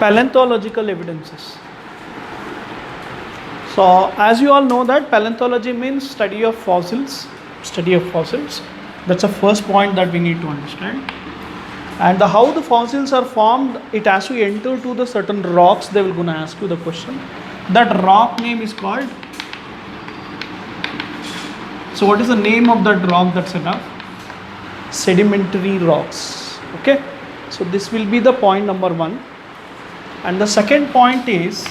Paleontological evidences. So as you all know that paleontology means study of fossils. That's the first point that we need to understand. And how the fossils are formed, it has to enter to the certain rocks. They will gonna ask you the question. That rock name is called. So what is the name of that rock that's enough? Sedimentary rocks. Okay. So this will be the point number 1. And the second point is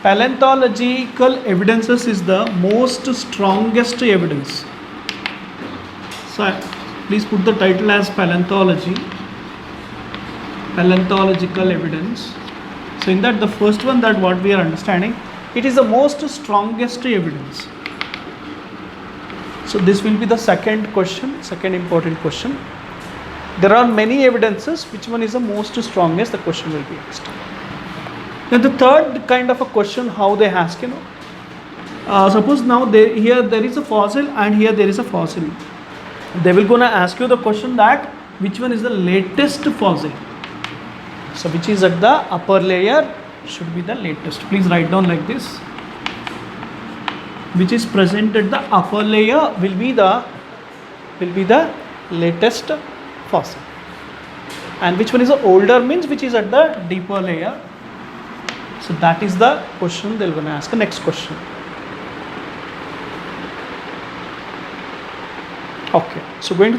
paleontological evidences is the most strongest evidence. So please put the title as paleontological evidence. So in that, the first one, that what we are understanding, it is the most strongest evidence. So this will be the second question, second important question. There are many evidences. Which one is the most strongest? The question will be asked. Then the third kind of a question, how they ask, suppose now here there is a fossil and here there is a fossil. They will gonna ask you the question that which one is the latest fossil. So which is at the upper layer should be the latest. Please write down like this. Which is present at the upper layer will be the latest fossil. And which one is the older means which is at the deeper layer. So that is the question they are going to ask. The next question. Okay. So going to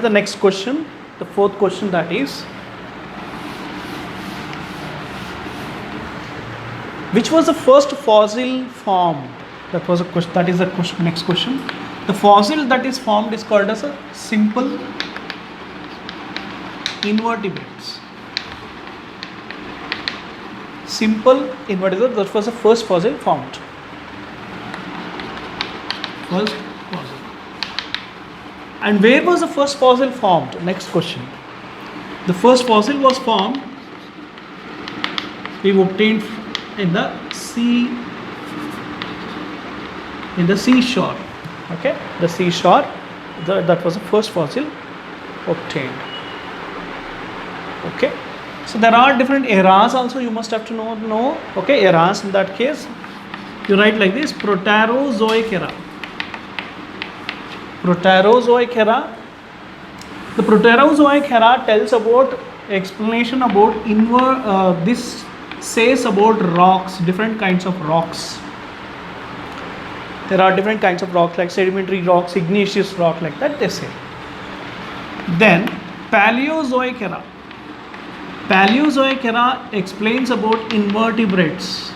the next question, the fourth question, that is, which was the first fossil formed? That was a question. That is the question. Next question. The fossil that is formed is called as a simple invertebrates. Simple invertebrates. That was the first fossil formed. First fossil. And where was the first fossil formed? Next question. The first fossil was formed. We obtained in the sea. In the seashore. Okay, the seashore. That was the first fossil obtained. Okay. So there are different eras also, you must have to know. Okay, eras in that case. You write like this: Proterozoic era. Proterozoic era. The Proterozoic era tells about explanation about this says about rocks, different kinds of rocks. There are different kinds of rocks like sedimentary rocks, igneous rock, like that they say. Then Paleozoic era. Paleozoic era explains about invertebrates.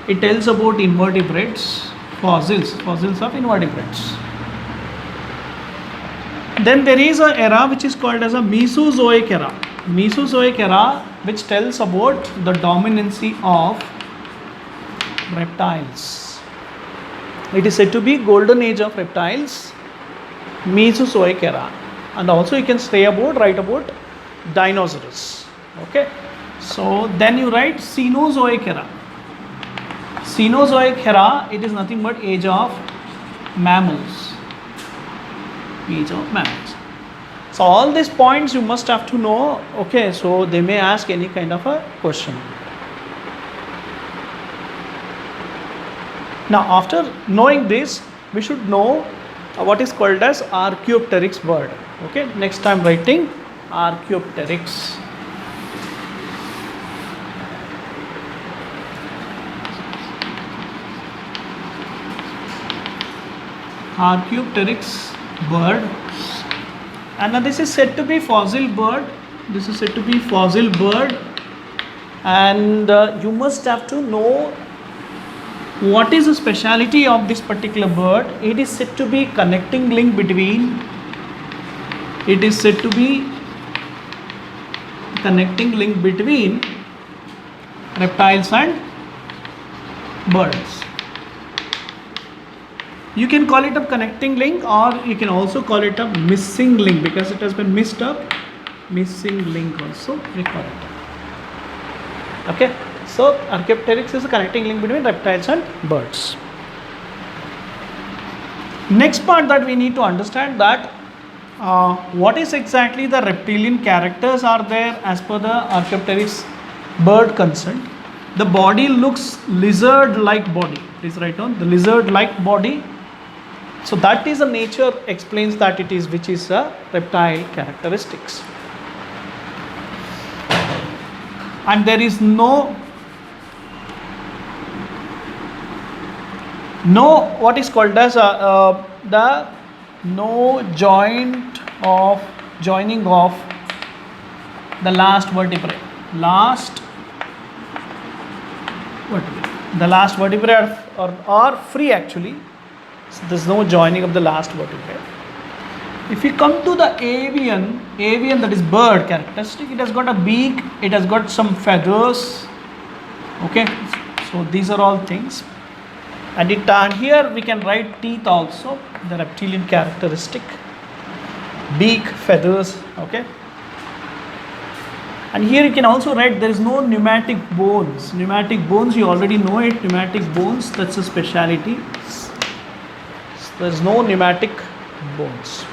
It tells about invertebrates, fossils of invertebrates. Then there is an era which is called as a Mesozoic era. Mesozoic era, which tells about the dominancy of reptiles. It is said to be golden age of reptiles, Mesozoic era. And also you can write about dinosaurs. Okay. So then you write Cenozoic era. Cenozoic era, it is nothing but age of mammals. Age of mammals. So all these points you must have to know. Okay, so they may ask any kind of a question. Now after knowing this, we should know what is called as Archaeopteryx bird. Okay, next time writing Archaeopteryx. Archaeopteryx bird, and now this is said to be fossil bird. This is said to be fossil bird, and you must have to know what is the speciality of this particular bird. It is said to be connecting link between. It is said to be connecting link between reptiles and birds. You can call it a connecting link, or you can also call it a missing link, because it has been missed up. Missing link also we call it. Okay, so Archaeopteryx is a connecting link between reptiles and birds. Next part that we need to understand, that what is exactly the reptilian characters are there as per the Archaeopteryx bird consent. The body looks lizard-like body. Please write down the lizard-like body. So that is the nature explains that it is, which is a reptile characteristics. And there is no what is called as the no joining of the last vertebrae. The last vertebrae are free actually. So there is no joining of the last vertebrae. If you come to the avian that is bird characteristic, it has got a beak, it has got some feathers. Okay, so these are all things. And here we can write teeth also, the reptilian characteristic, beak, feathers. Okay, and here you can also write there is no pneumatic bones. Pneumatic bones, you already know it. Pneumatic bones, that's a speciality. So there is no pneumatic bones.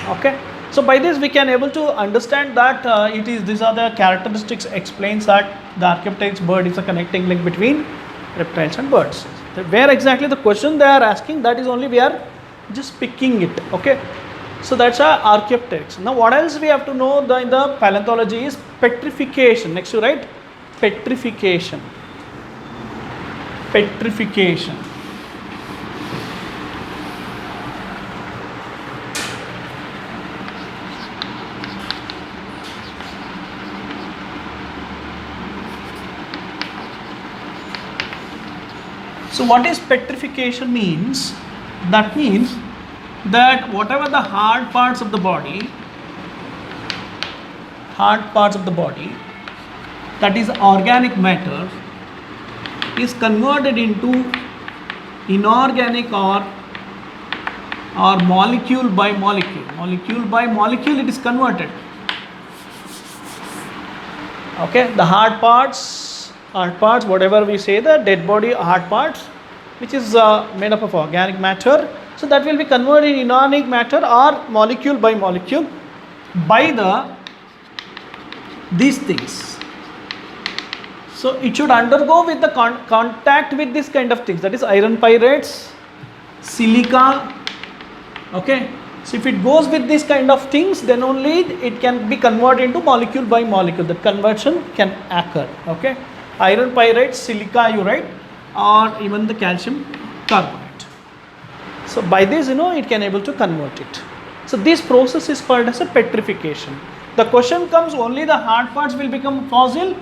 Okay, so by this we can able to understand that these are the characteristics explains that the Archaeopteryx bird is a connecting link between reptiles and birds. Where exactly the question they are asking, that is only we are just picking it. Okay, so that's our Archaeopteryx. Now what else we have to know in the paleontology is petrification. Next you write petrification. Petrification. So what is petrification means? That means that whatever the hard parts of the body, that is organic matter, is converted into inorganic or molecule by molecule. Molecule by molecule it is converted. Okay, the hard parts, whatever we say, the dead body hard parts, which is made up of organic matter, so that will be converted in inorganic matter or molecule by molecule by these things. So it should undergo with the contact with this kind of things, that is iron pyrites, silica. Okay, so if it goes with this kind of things, then only it can be converted into molecule by molecule. The conversion can occur. Okay, iron pyrites, silica you write, or even the calcium carbonate. So by this it can able to convert it. So this process is called as a petrification. The question comes, only the hard parts will become fossil.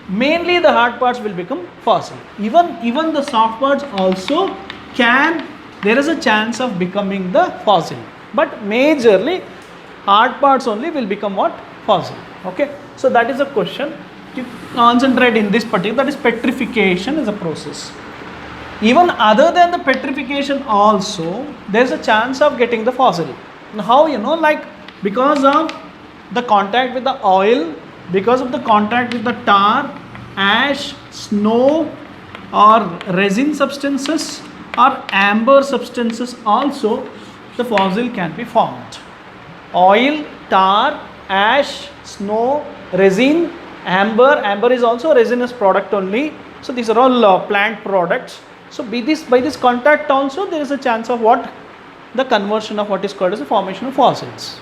Mainly the hard parts will become fossil. Even the soft parts also can, there is a chance of becoming the fossil. But majorly hard parts only will become what? Fossil. Okay. So that is a question. You concentrate in this particular, that is petrification is a process. Even other than the petrification also, there is a chance of getting the fossil. How like because of the contact with the oil, because of the contact with the tar, ash, snow or resin substances or amber substances also, the fossil can be formed. Oil, tar, ash, snow, resin, amber is also a resinous product only. So these are all plant products. So by this contact also there is a chance of what? The conversion of what is called as the formation of fossils.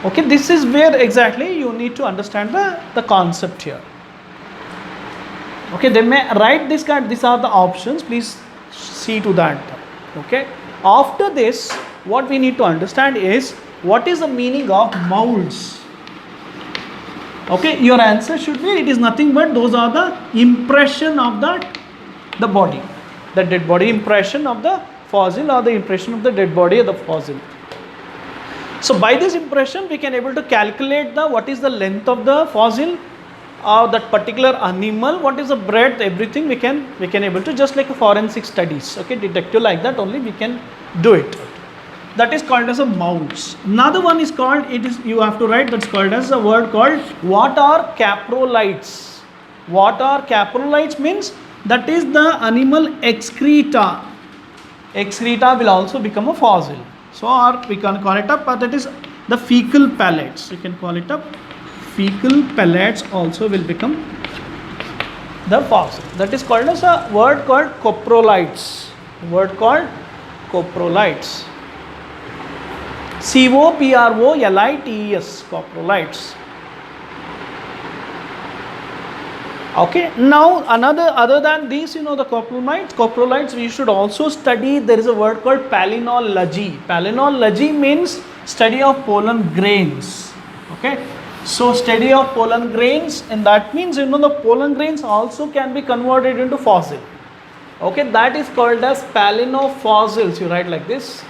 Okay, this is where exactly you need to understand the concept here. Okay, they may write this kind, these are the options, please see to that. Okay, after this what we need to understand is what is the meaning of molds. Okay, your answer should be, it is nothing but those are the impression of the body, the dead body, impression of the fossil or the impression of the dead body of the fossil. So by this impression we can able to calculate what is the length of the fossil of that particular animal, what is the breadth, everything we can able to, just like a forensic studies. Okay, detective like that only we can do it. That is called as a molds. Another one is called, you have to write, that's called as a word called, what are caprolites? What are caprolites means that is the animal excreta. Excreta will also become a fossil. So or we can call it up, but that is The fecal pellets, you can call it up. Fecal pellets also will become the fossil. That is called as a word called coprolites. Word called coprolites. COPROLITES, coprolites. Okay, now other than these, the coprolites, we should also study. There is a word called palynology. Palynology means study of pollen grains. Okay, so study of pollen grains, and that means the pollen grains also can be converted into fossil. Okay, that is called as palinofossils. You write like this,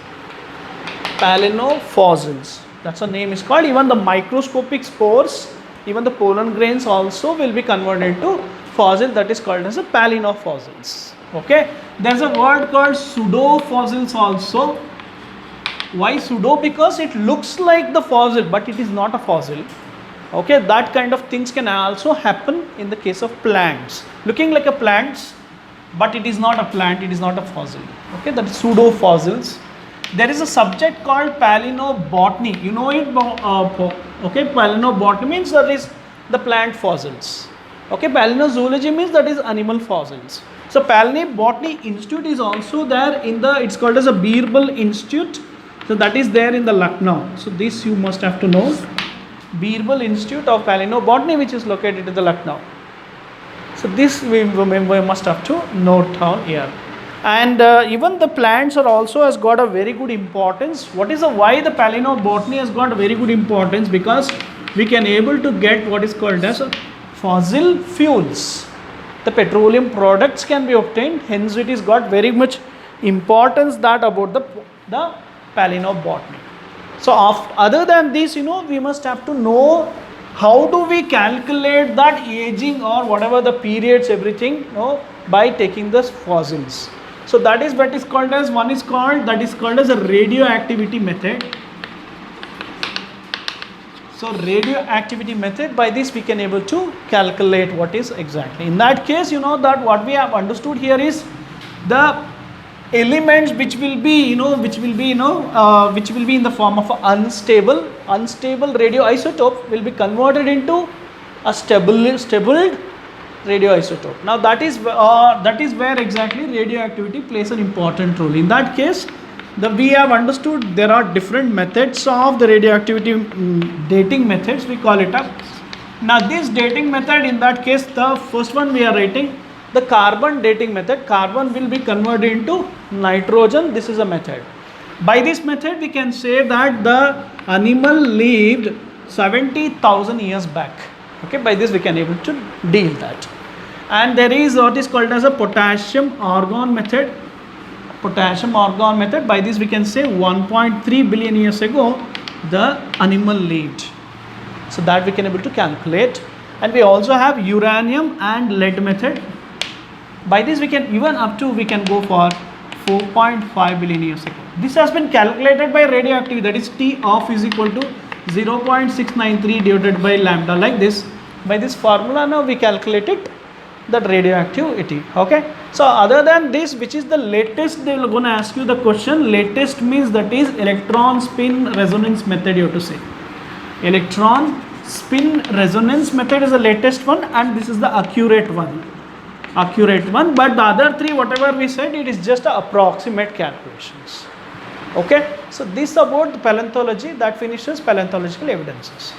palinofossils. That's the name is called. Even the microscopic spores, even the pollen grains also will be converted into fossil. That is called as a palinofossils. Okay, there's a word called pseudofossils also. Why pseudo? Because it looks like the fossil, but it is not a fossil. Okay, that kind of things can also happen in the case of plants, looking like a plant, but it is not a plant, it is not a fossil. Okay, that is pseudofossils. There is a subject called palinobotany. You know it? Okay, palinobotany means that is the plant fossils. Okay, palinozoology means that is animal fossils. So Palinobotany Institute is also there in the, it's called as a Birbal Institute. So that is there in the Lucknow. So this you must have to know. Birbal Institute of Palinobotany, which is located in the Lucknow. So this we must have to note down here. And even the plants are also has got a very good importance. What is the why the palinobotany has got a very good importance? Because we can able to get what is called as fossil fuels. The petroleum products can be obtained. Hence, it is got very much importance that about the palinobotany. So, other than this, we must have to know how do we calculate that aging or whatever the periods, everything, by taking the fossils. So that is what is called as, one is called, that is called as a radioactivity method. So radioactivity method, by this we can able to calculate what is exactly. In that case, that what we have understood here is the elements which will be, which will be in the form of unstable radioisotope will be converted into a stable radioisotope. Now that is where exactly radioactivity plays an important role. In that case, we have understood there are different methods of the radioactivity dating methods, we call it up. Now this dating method, in that case, the first one we are writing, the carbon dating method. Carbon will be converted into nitrogen. This is a method. By this method, we can say that the animal lived 70,000 years back. Okay, by this we can able to deal that. And there is what is called as a potassium argon method. Potassium argon method, by this we can say 1.3 billion years ago the animal lived. So that we can able to calculate. And we also have uranium and lead method. By this we can even up to we can go for 4.5 billion years ago. This has been calculated by radioactivity, that is T off is equal to 0.693 divided by lambda, like this. By this formula now we calculated that radioactivity. Okay, so other than this, which is the latest, they will gonna ask you the question. Latest means that is electron spin resonance method, you have to say. Electron spin resonance method is the latest one, and this is the accurate one. But the other three, whatever we said, it is just approximate calculations. Okay, so this about the paleontology. That finishes paleontological evidences.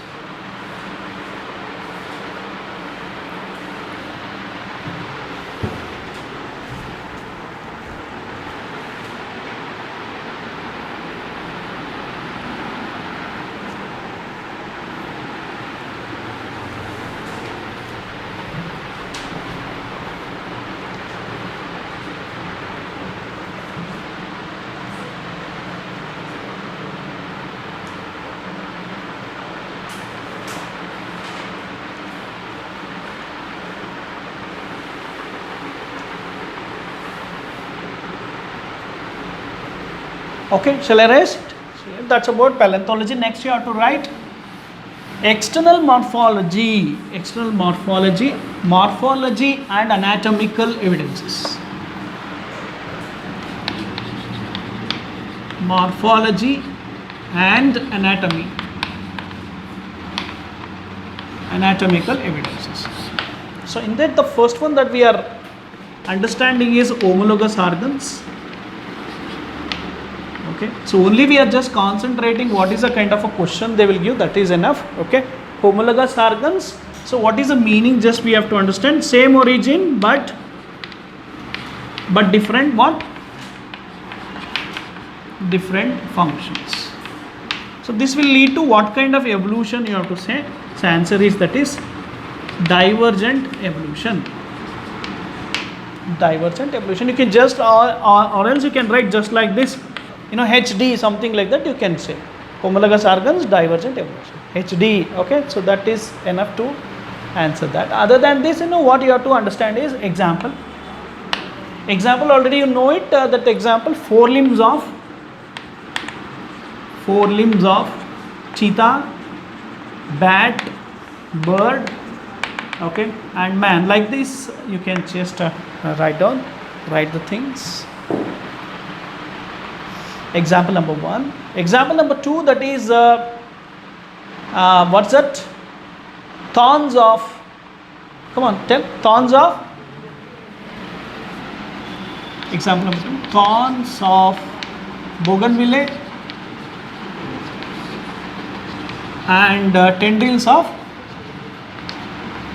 Okay, shall I rest? That's about paleontology. Next you have to write external morphology and anatomical evidences. Morphology and anatomy. anatomical evidences. So in that, the first one that we are understanding is homologous organs. Okay, so only we are just concentrating what is the kind of a question they will give, that is enough. Okay, homologous organs. So what is the meaning? Just we have to understand, same origin but different what? Different functions. So this will lead to what kind of evolution you have to say? So answer is, that is divergent evolution. Divergent evolution. You can just or else you can write just like this, HD, something like that you can say. Homologous organs, divergent evolution. HD. Okay, so that is enough to answer that. Other than this, what you have to understand is example. Example, already you know it, that example, four limbs of cheetah, bat, bird, okay, and man. Like this you can just write the things. Example number 1. Example number 2, that is what's that? Thorns of, come on, tell, thorns of, example number 2, thorns of bougainvillea and tendrils of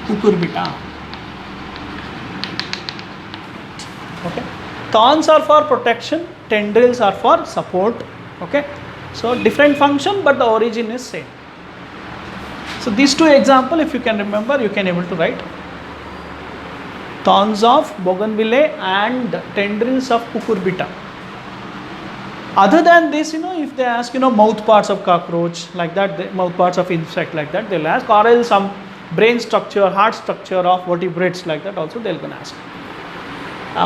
cucurbita. Okay, thorns are for protection, tendrils are for support. Okay, so different function but the origin is same. So these two example, if you can remember, you can able to write thorns of bougainvillea and tendrils of cucurbita. Other than this, if they ask, mouth parts of cockroach, like that, mouth parts of insect, like that, they'll ask, or else some brain structure, heart structure of vertebrates, like that also they'll gonna ask.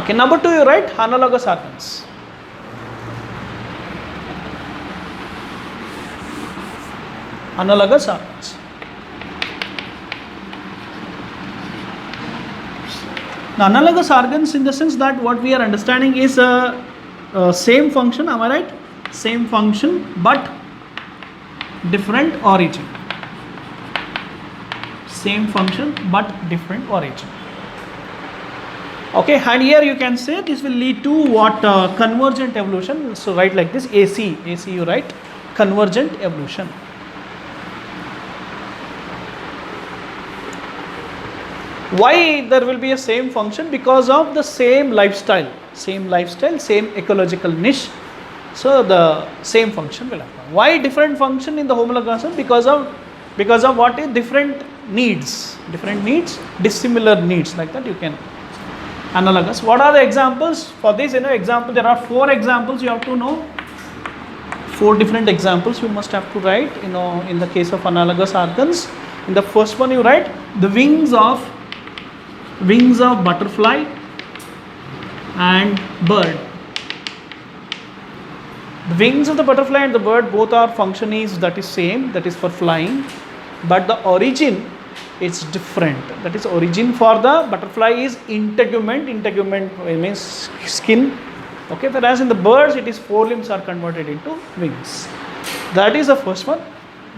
Okay, number 2, you write analogous organs. Analogous organs. Now, analogous organs, in the sense that what we are understanding is same function, am I right? Same function but different origin. Same function but different origin. Okay, and here you can say this will lead to what? Convergent evolution. So write like this, AC you write convergent evolution. Why there will be a same function? Because of the same lifestyle, same ecological niche. So the same function will happen. Why different function in the homologous? Because of what is different needs, dissimilar needs, like that you can analogous. What are the examples for this? Example, there are 4 examples you have to know. 4 different examples you must have to write, in the case of analogous organs. In the first one you write the wings of butterfly and bird. The wings of the butterfly and the bird, both are function is that is same, that is for flying, but the origin is different. That is, origin for the butterfly is integument means skin. Okay, whereas in the birds it is 4 limbs are converted into wings. That is the first one.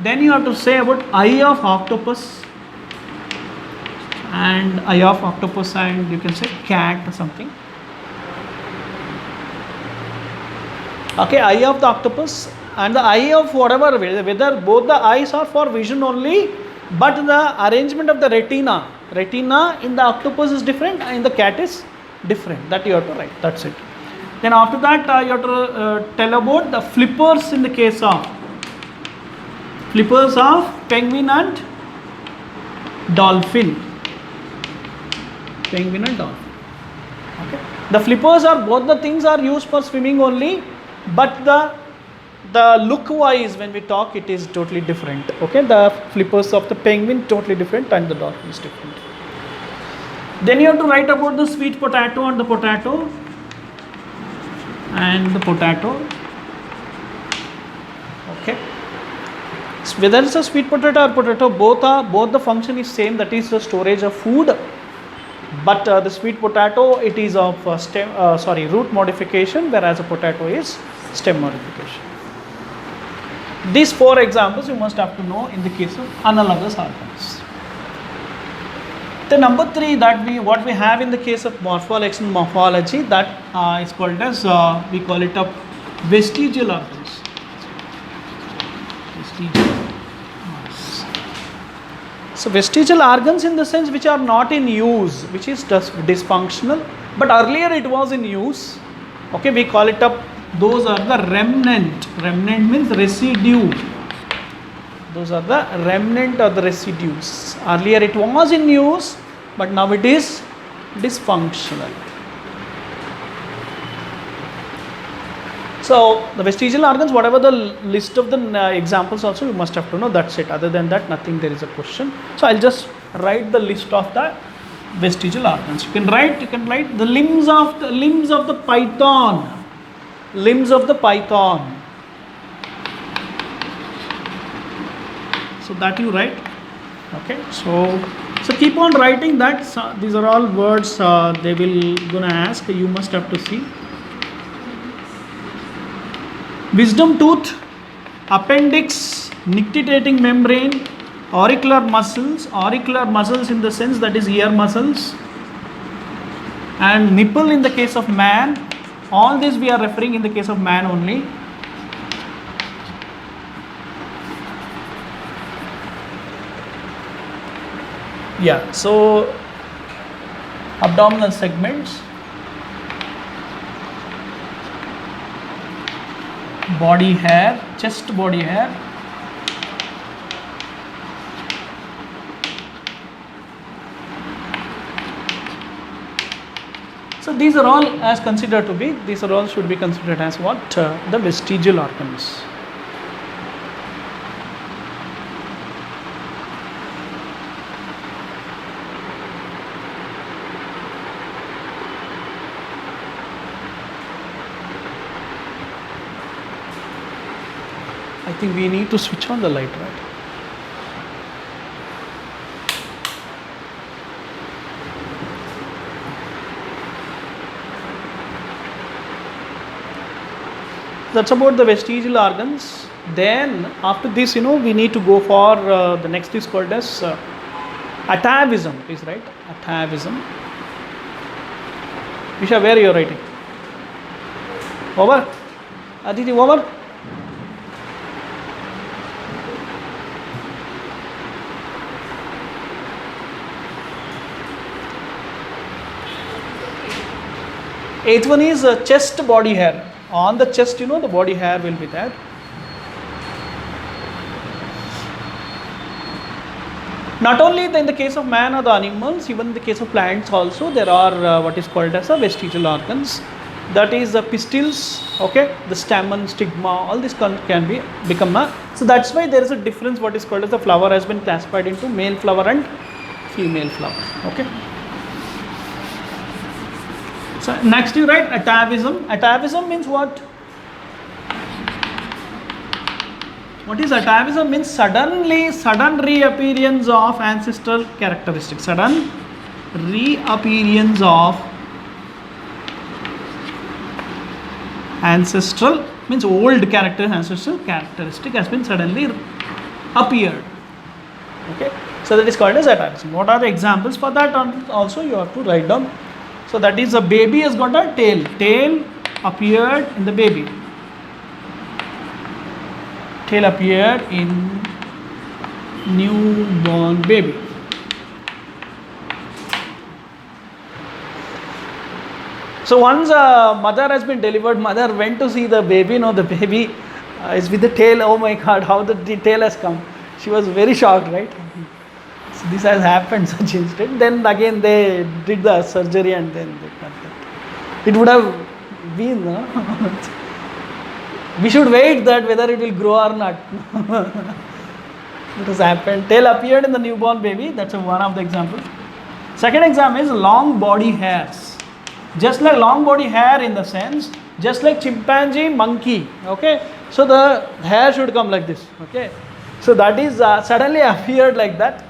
Then you have to say about eye of octopus and you can say cat or something. Okay, eye of the octopus and the eye of whatever, whether both the eyes are for vision only, but the arrangement of the retina in the octopus is different and in the cat is different. That you have to write. That's it. Then after that you have to tell about the flippers in the case of penguin and dolphin. Okay. The flippers are, both the things are used for swimming only, but the look wise when we talk it is totally different. Okay, the flippers of the penguin totally different and the dolphin is different. Then you have to write about the sweet potato and the potato Okay, so whether it's a sweet potato or potato, both the function is same, that is the storage of food. But the sweet potato, it is of root modification, whereas a potato is stem modification. These 4 examples you must have to know in the case of analogous organs. The number three that what we have in the case of morphology and morphology, that is called as we call it a vestigial organs. Vestigial. So vestigial organs in the sense which are not in use, which is dysfunctional, but earlier it was in use. Okay, we call it up. Those are the remnant. Remnant means residue. Those are the remnant or the residues. Earlier it was in use, but now it is dysfunctional. So the vestigial organs, whatever the list of the examples also you must have to know, that's it. Other than that, nothing there is a question. So I'll just write the list of the vestigial organs. You can write the limbs of the python. Limbs of the python. So that you write. Okay. So keep on writing that. So these are all words they will gonna ask. You must have to see. Wisdom tooth, appendix, nictitating membrane, auricular muscles in the sense that is ear muscles, and nipple in the case of man. All this we are referring in the case of man only. Yeah, so abdominal segments, body hair, chest body hair, so these are all as considered to be, these are all should be considered as what? The vestigial organs. I think we need to switch on the light, right? That's about the vestigial organs. Then after this, we need to go for the next is called as atavism. Please write atavism. Visha, where you are writing? Over? Aditi, over? Eighth one is chest body hair. On the chest, the body hair will be there. Not only in the case of man or the animals, even in the case of plants also, there are what is called as a vestigial organs. That is the pistils, okay, the stamen, stigma, all this can become a. So that's why there is a difference. What is called as the flower has been classified into male flower and female flower. Okay. So next you write atavism. Atavism means what? What is atavism? Means sudden reappearance of ancestral characteristics. Sudden reappearance of ancestral means old character, ancestral characteristic has been suddenly appeared. Okay. So that is called as atavism. What are the examples for that? Also you have to write down. So that is a baby has got a tail. Tail appeared in the baby. Tail appeared in newborn baby. So once a mother has been delivered, mother went to see the baby. The baby is with the tail. Oh my God, how the tail has come. She was very shocked, right? So this has happened, such incident. Then again they did the surgery and then they cut that. It would have been, we should wait that whether it will grow or not. It has happened. Tail appeared in the newborn baby. That's one of the examples. Second example is long body hairs. Just like long body hair in the sense, just like chimpanzee, monkey. Okay. So the hair should come like this. Okay. So that is suddenly appeared like that.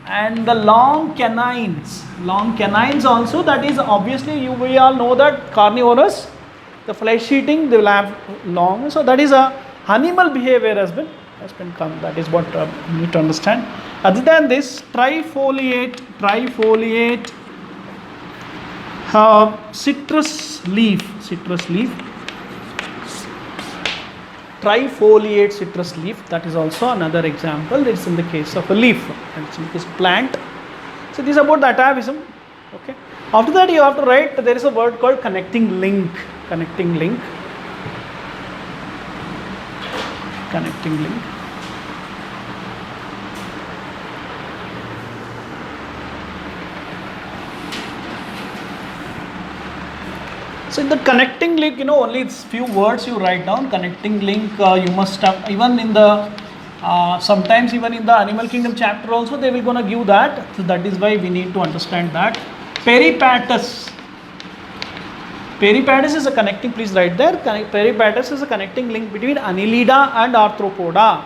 And the long canines also, that is obviously we all know that carnivorous, the flesh eating they will have long, so that is a animal behavior has been has been come. That is what you need to understand. Other than this, trifoliate, citrus leaf, trifoliate citrus leaf. That is also another example. It's in the case of a leaf, and it's in the case of plant. So this is about the atavism. Okay. After that, you have to write. There is a word called connecting link. Connecting link. So in the connecting link, only it's few words you write down. Connecting link, you must have, even in the sometimes even in the animal kingdom chapter also they will gonna give that. So that is why we need to understand that. Peripatus is a connecting, please write there. Peripatus is a connecting link between Annelida and Arthropoda.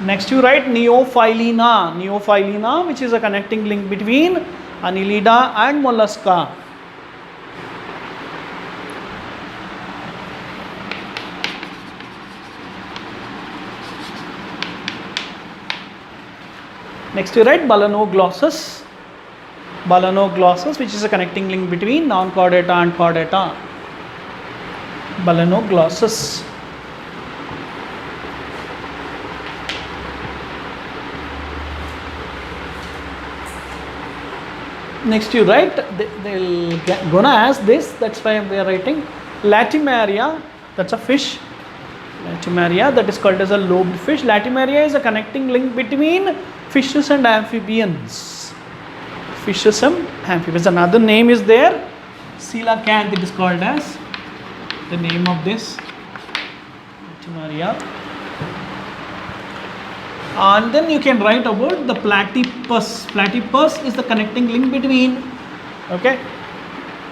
Next you write Neophilina, which is a connecting link between Annelida and Mollusca. Next you write Balanoglossus, which is a connecting link between non-chordata and chordata. Balanoglossus. Next you write, they'll gonna ask this, that's why we are writing Latimeria, that's a fish. Latimeria, that is called as a lobed fish. Latimeria is a connecting link between fishes and amphibians. Another name is there, coelacanth, it is called as the name of this Latimeria. And then you can write about the platypus. Platypus is the connecting link between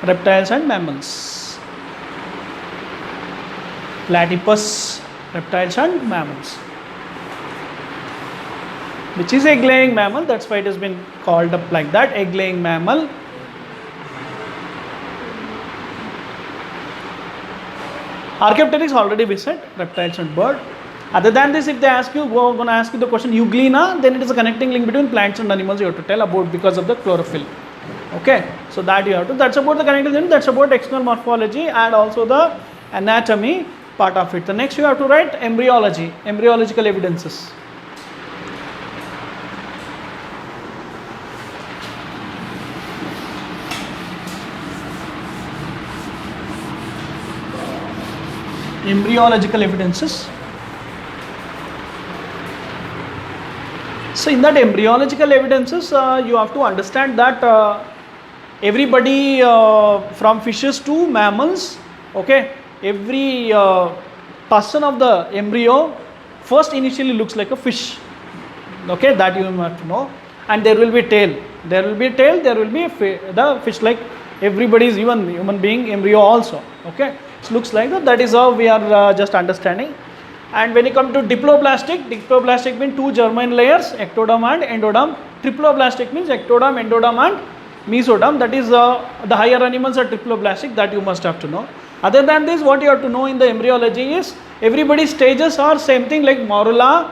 reptiles and mammals. Platypus, reptiles and mammals, which is egg-laying mammal. That's why it has been called up like that, egg-laying mammal. Archaeopteryx already we said, reptiles and bird. Other than this, if they ask you, going to ask you the question Euglena, then it is a connecting link between plants and animals you have to tell about because of the chlorophyll. Okay, so that you have to, that's about the connecting link, that's about external morphology and also the anatomy part of it. The next you have to write embryology, embryological evidences. Embryological evidences. So in that embryological evidences, you have to understand that everybody from fishes to mammals, every person of the embryo first initially looks like a fish, that you have to know. And there will be tail, there will be the fish, like everybody's, even human being embryo also, it looks like that. That is how we are just understanding. And when you come to diploblastic means two germline layers, ectoderm and endoderm. Triploblastic means ectoderm, endoderm and mesoderm. That is the higher animals are triploblastic, that you must have to know. Other than this, what you have to know in the embryology is everybody's stages are same thing, like morula,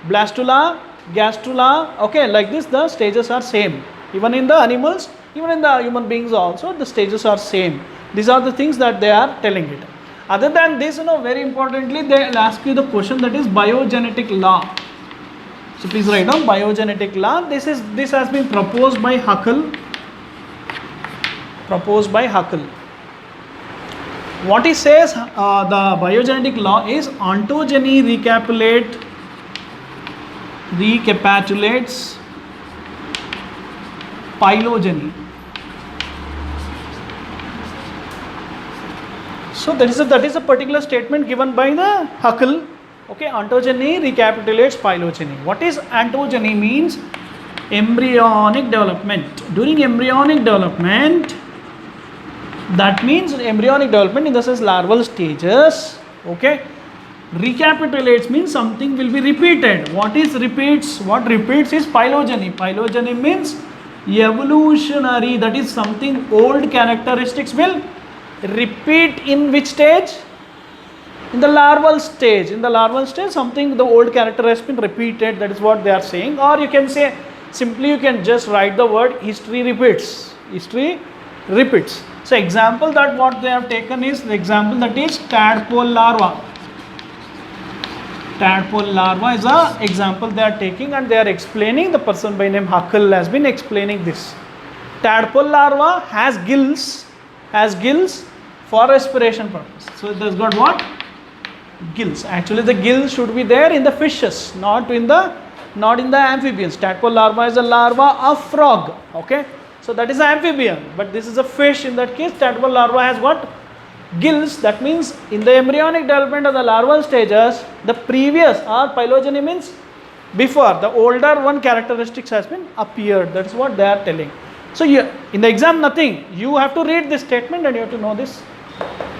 blastula, gastrula, like this the stages are same. Even in the animals, even in the human beings also, the stages are same. These are the things that they are telling it. Other than this, very importantly, they will ask you the question, that is biogenetic law. So please write down biogenetic law. This has been proposed by Haeckel. What he says, the biogenetic law is ontogeny recapitulates phylogeny. So that is a particular statement given by the Haeckel. Ontogeny recapitulates phylogeny. What is ontogeny means? Embryonic development. During embryonic development, that means embryonic development in the sense larval stages. Recapitulates means something will be repeated. What repeats is phylogeny. Phylogeny means Evolutionary, that is something old characteristics will repeat in which stage? In the larval stage. In the larval stage, something the old character has been repeated. That is what they are saying. Or you can say simply, you can just write the word history repeats. History repeats. So example that what they have taken is the example that is tadpole larva. Tadpole larva is a example they are taking, and they are explaining. The person by name Huckle has been explaining this. Tadpole larva has gills for respiration purpose. So it has got what? Gills. Actually the gills should be there in the fishes, not in the amphibians. Tadpole larva is a larva of frog. Okay, so that is an amphibian, but this is a fish. In that case, tadpole larva has what? Gills. That means in the embryonic development of the larval stages, the previous or phylogeny means before, the older one characteristics has been appeared. That is what they are telling. So here in the exam nothing, you have to read this statement and you have to know this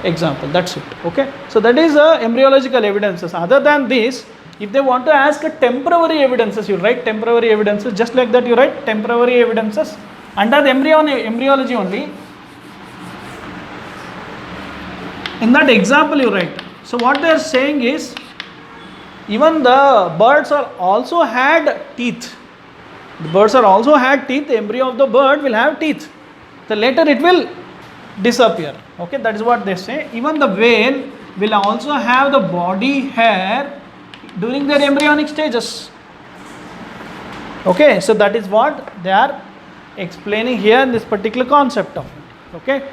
example. That's it. Okay, so that is embryological evidences. Other than this, if they want to ask a temporary evidences, you write temporary evidences. Just like that, you write temporary evidences under the embryology only. In that example you write. So what they are saying is, even the birds are also had teeth. The birds are also had teeth. The embryo of the bird will have teeth. So later it will disappear. Okay, that is what they say. Even the whale will also have the body hair during their embryonic stages. Okay, so that is what they are explaining here in this particular concept of it. Okay.